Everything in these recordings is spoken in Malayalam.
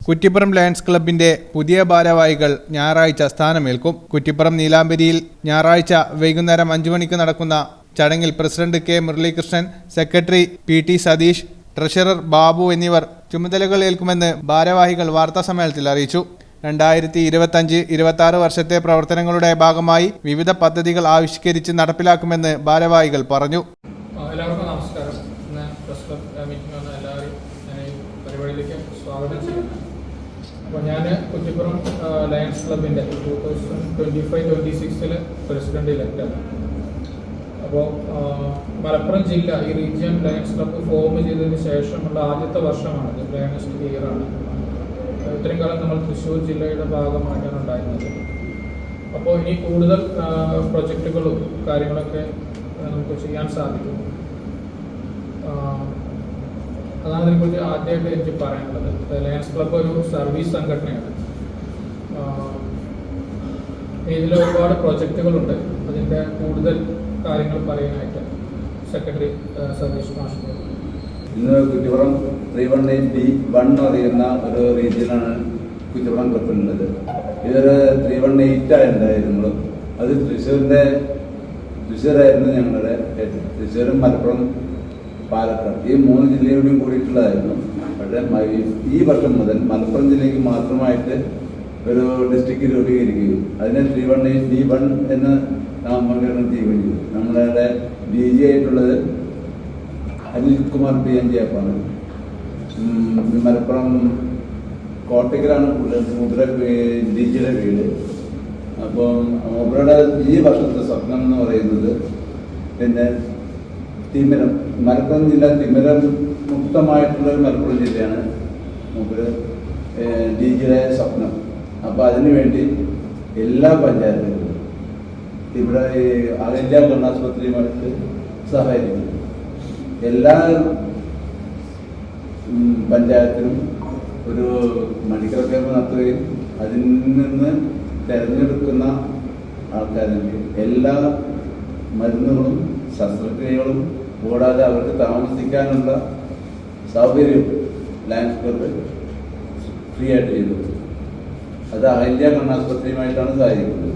കുറ്റിപ്പുറം ലയൺസ് ക്ലബിന്റെ പുതിയ ഭാരവാഹികൾ ഞായറാഴ്ച സ്ഥാനമേൽക്കും. കുറ്റിപ്പുറം നീലാംബരിയിൽ ഞായറാഴ്ച വൈകുന്നേരം 5 മണിക്ക് നടക്കുന്ന ചടങ്ങിൽ president K Muralikrishnan, secretary PT Satheesh, treasurer Babu എന്നിവർ ചുമതലകൾ ഏൽക്കുമെന്ന് ഭാരവാഹികൾ വാർത്താസമ്മേളനത്തിൽ അറിയിച്ചു. 2025-26 വർഷത്തെ പ്രവർത്തനങ്ങളുടെ ഭാഗമായി വിവിധ പദ്ധതികൾ ആവിഷ്കരിച്ച് നടപ്പിലാക്കുമെന്ന് ഭാരവാഹികൾ പറഞ്ഞു. എല്ലാവർക്കും നമസ്കാരം. ഇന്ന് പ്രസ് ക്ലബ് മീറ്റിംഗ് വന്ന എല്ലാവരെയും ഞാൻ ഈ പരിപാടിയിലേക്ക് സ്വാഗതം ചെയ്യുന്നു. അപ്പോൾ ഞാൻ കുറ്റിപ്പുറം ലയൺസ് ക്ലബിൻ്റെ 2025-26 പ്രസിഡന്റ് ഇലക്റ്റാണ്. അപ്പോൾ മലപ്പുറം ജില്ല ഈ റീജിയൻ ലയൺസ് ക്ലബ്ബ് ഫോം ചെയ്തതിന് ശേഷമുള്ള ആദ്യത്തെ വർഷമാണിത്. ലയണസ്റ്റ് ഇയറാണ്. ഇത്രയും കാലം നമ്മൾ തൃശ്ശൂർ ജില്ലയുടെ ഭാഗമായിട്ടാണ് ഉണ്ടായിരുന്നത്. അപ്പോൾ ഇനി കൂടുതൽ പ്രൊജക്റ്റുകളും കാര്യങ്ങളൊക്കെ നമുക്ക് ചെയ്യാൻ സാധിക്കും. അതാണ് ഇതിനെക്കുറിച്ച് ആദ്യമായിട്ട് എനിക്ക് പറയാനുള്ളത്. ലയൺസ് ക്ലബ്ബ് ഒരു സർവീസ് സംഘടനയാണ്. ഇതിൽ ഒരുപാട് പ്രൊജക്റ്റുകളുണ്ട്. അതിൻ്റെ കൂടുതൽ കാര്യങ്ങൾ പറയാനായിട്ട് സെക്രട്ടറി സതീഷ് മാഷ്. ഇന്ന് കുറ്റിപ്പുറം 318B1 എന്ന് പറയുന്ന ഒരു റീജിയനാണ് കുറ്റിപ്പുറം ക്ലബിലുള്ളത്. ഇതൊരു 318 ഉണ്ടായിരുന്നു. അത് തൃശ്ശൂരായിരുന്നു ഞങ്ങളുടെ ഹെഡ്. തൃശ്ശൂരും മലപ്പുറം പാലക്കാട് ഈ 3 ജില്ലയോടും കൂടിയിട്ടുള്ളതായിരുന്നു. പക്ഷേ ഈ വർഷം മുതൽ മലപ്പുറം ജില്ലയ്ക്ക് മാത്രമായിട്ട് ഒരു ഡിസ്ട്രിക്ട് രൂപീകരിക്കുകയും അതിനെ 318B1 എന്ന് നാമകരണം ചെയ്യുകയും ചെയ്തു. നമ്മളുടെ DG ആയിട്ടുള്ളത് അനിൽകുമാർ PNG ആണ്. മലപ്പുറം കോട്ടയ്ക്കലാണ് മുദ്ര DGയുടെ വീട്. അപ്പം അവരുടെ ഈ വർഷത്തെ സ്വപ്നം എന്ന് പറയുന്നത് പിന്നെ തിമിരം, മലപ്പുറം ജില്ല തിമിരം മുക്തമായിട്ടുള്ള മലപ്പുറം ജില്ലയാണ് മൂപ്പര് DGയുടെ സ്വപ്നം. അപ്പോൾ അതിനുവേണ്ടി എല്ലാ പഞ്ചായത്തുകളും ഇവിടെ അഖില കണ്ണാശുപത്രിയുമായിട്ട് സഹകരിക്കുന്നു. എല്ലാ പഞ്ചായത്തിലും ഒരു മെഡിക്കൽ ക്യാമ്പ് നടത്തുകയും അതിൽ നിന്ന് തിരഞ്ഞെടുക്കുന്ന ആൾക്കാർക്ക് എല്ലാ മരുന്നുകളും ശസ്ത്രക്രിയകളും കൂടാതെ അവർക്ക് താമസിക്കാനുള്ള സൗകര്യവും ലയൺസ് ക്ലബ്ബ് ഫ്രീ ആയിട്ട് ചെയ്തു. അത് അഖില കണ്ണാശുപത്രിയുമായിട്ടാണ് സഹായിക്കുന്നത്.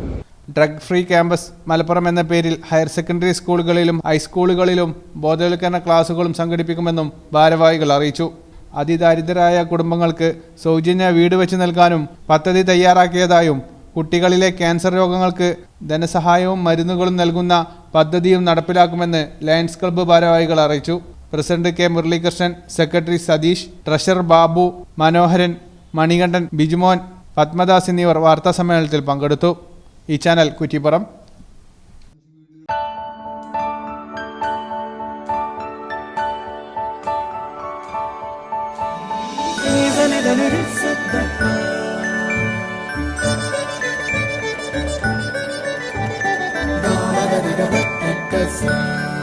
ഡ്രഗ് ഫ്രീ ക്യാമ്പസ് മലപ്പുറം എന്ന പേരിൽ ഹയർ സെക്കൻഡറി സ്കൂളുകളിലും ഹൈസ്കൂളുകളിലും ബോധവൽക്കരണ ക്ലാസുകളും സംഘടിപ്പിക്കുമെന്നും ഭാരവാഹികൾ അറിയിച്ചു. അതിദരിദ്രരായ കുടുംബങ്ങൾക്ക് സൗജന്യ വീട് വെച്ച് നൽകാനും പദ്ധതി തയ്യാറാക്കിയതായും കുട്ടികളിലെ ക്യാൻസർ രോഗങ്ങൾക്ക് ധനസഹായവും മരുന്നുകളും നൽകുന്ന പദ്ധതിയും നടപ്പിലാക്കുമെന്ന് ലയൺസ് ക്ലബ്ബ് ഭാരവാഹികൾ അറിയിച്ചു. President K Muralikrishnan, secretary Satheesh, treasurer Babu, Manoharan, Manikandan, Bijumon, Padmadas എന്നിവർ വാർത്താസമ്മേളനത്തിൽ പങ്കെടുത്തു. ഈ ചാനൽ കുറ്റിപ്പുറം. Yes.